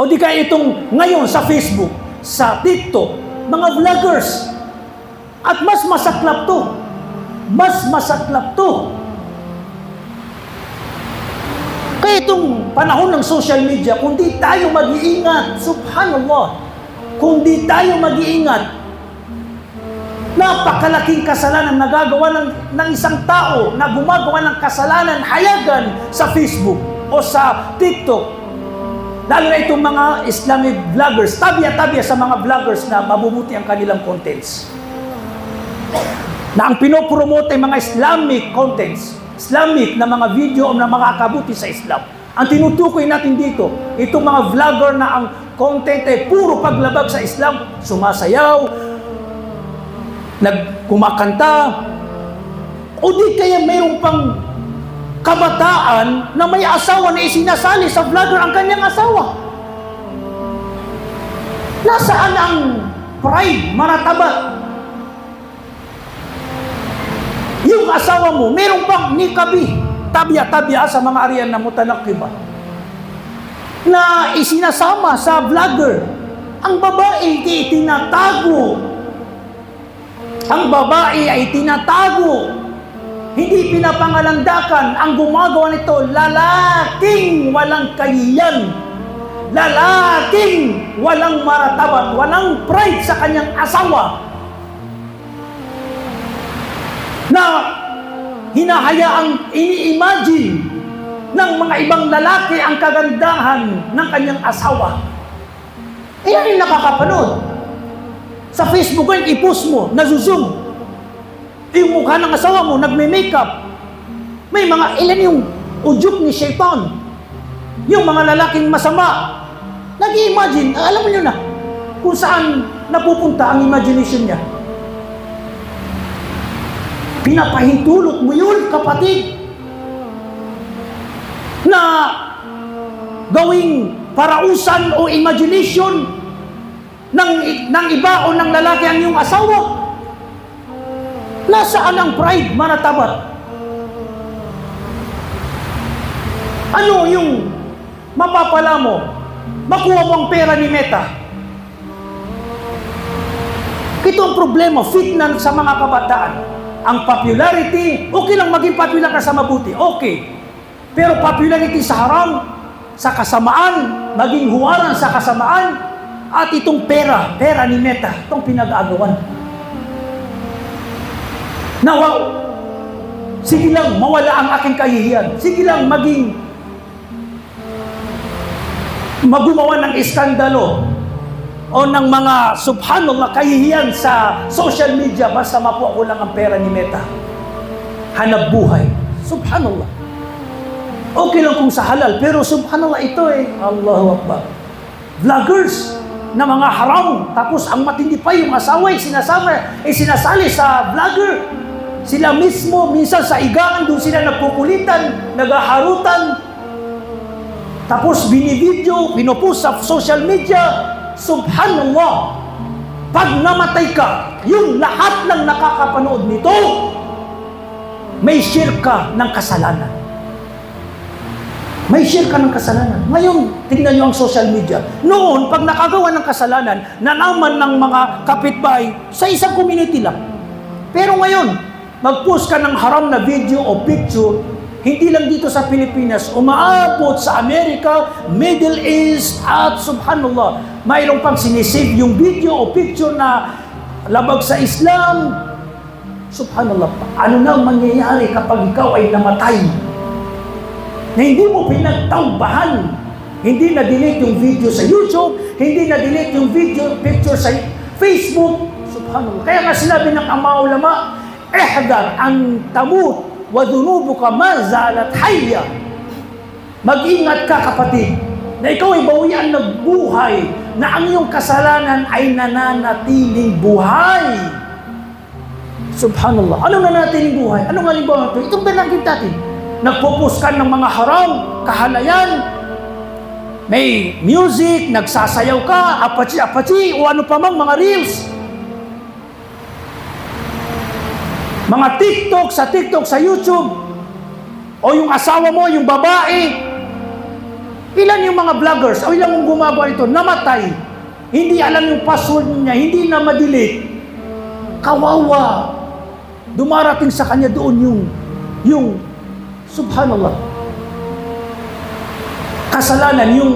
O di kaya itong ngayon sa Facebook, sa TikTok, mga vloggers. At mas masaklap to. Mas masaklap to. Kaya itong panahon ng social media, kung di tayo mag-iingat, subhanallah, kung di tayo mag-iingat, napakalaking kasalanan na nagagawa ng isang tao na gumagawa ng kasalanan hayagan sa Facebook o sa TikTok. Lalo na itong mga Islamic vloggers, tabya-tabya sa mga vloggers na mabubuti ang kanilang contents. Na ang pinopromote ay mga Islamic contents, Islamic na mga video o na makakabuti sa Islam. Ang tinutukoy natin dito, itong mga vlogger na ang content ay puro paglabag sa Islam, sumasayaw, nagkumakanta, o di kaya mayroong pang kabataan na may asawa na isinasali sa vlogger ang kanyang asawa. Nasaan ang pride, maratabat? Yung asawa mo, mayroong pang nikabi, tabya-tabya sa mga ariyan na mutanakiba, na isinasama sa vlogger. Ang babae ay tinatago. Ang babae ay tinatago. Hindi pinapangalandakan. Ang gumagawa nito, lalaking walang kahiyan. Lalaking walang maratabat, walang pride sa kanyang asawa. Na hinahayaang ini-imagine ng mga ibang lalaki ang kagandahan ng kanyang asawa. Iyan yung nakakapanood. Sa Facebook ko, i-post mo, nazuzoom. Yung mukha ng asawa mo, nagme-makeup. May mga ilan yung udyok ni Shaitan. Yung mga lalaking masama. Nag-i-imagine, alam mo nyo na, kung saan napupunta ang imagination niya. Pinapahintulot mo yun, kapatid, na gawing parausan o imagination ng iba o ng lalaki ang iyong asawa. Nasaan ang pride, maratabat? Ano yung mapapala mo? Makuha mo ang pera ni Meta. Ito ang problema, fitna sa mga kabataan. Ang popularity, okay lang maging popular ka sa mabuti, okay. Pero popularity sa haram, sa kasamaan, maging huwaran sa kasamaan, at itong pera ni Meta, itong pinag-aagawan. Sige lang, mawala ang aking kahihiyan. Sige lang, magumawa ng iskandalo o ng mga, subhanallah, kahihiyan sa social media basta makuha ko lang ang pera ni Meta. Hanap buhay. Subhanallah. Okay lang kung sa halal, pero subhanallah ito Allahu Akbar. Vloggers na mga haram, tapos ang matindi pa yung asawa sinasali sa vlogger. Sila mismo, minsan sa igaan, doon sila nagkukulitan, nagaharutan. Tapos binivideo, pinupost sa social media. Subhanallah. Pag namatay ka, yung lahat ng nakakapanood nito, may share ka ng kasalanan. May share ka ng kasalanan. Ngayon, tingnan nyo ang social media. Noon, pag nakagawa ng kasalanan, nalaman ng mga kapitbahay sa isang community lang. Pero ngayon, mag-post ka ng haram na video o picture, hindi lang dito sa Pilipinas, umaabot sa Amerika, Middle East, at subhanallah, mayroon pang sinisave yung video o picture na labag sa Islam. Subhanallah, ano na mangyayari kapag ikaw ay namatay? Na hindi mo pinagtaubahan, hindi na-delete yung video sa YouTube, hindi na-delete yung video, picture sa Facebook. Subhanallah. Kaya nga sinabi ng mga ulama, ihdar an tamut wa dhunubuka ma zalat hayya. Mag-ingat ka, kapatid, na ikaw ay bawian ng buhay, na ang iyong kasalanan ay nananatiling buhay. Subhanallah. Anong nananatiling buhay? Anong halimbawa ito? Itong banagin natin. Nagpo-post ka ng mga haram, kahalayan, may music, nagsasayaw ka, apachi-apachi, o ano pa mang mga reels. Mga TikTok, sa YouTube, o yung asawa mo, yung babae, Ilan yung mga vloggers, o ilan yung gumagawa nito, namatay. Hindi alam yung password niya, hindi na ma-delete. Kawawa. Dumarating sa kanya doon yung subhanallah. Kasalanan yung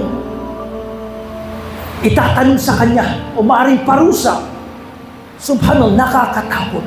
itatanong sa kanya o maaaring parusa. Subhanallah, nakakatakot.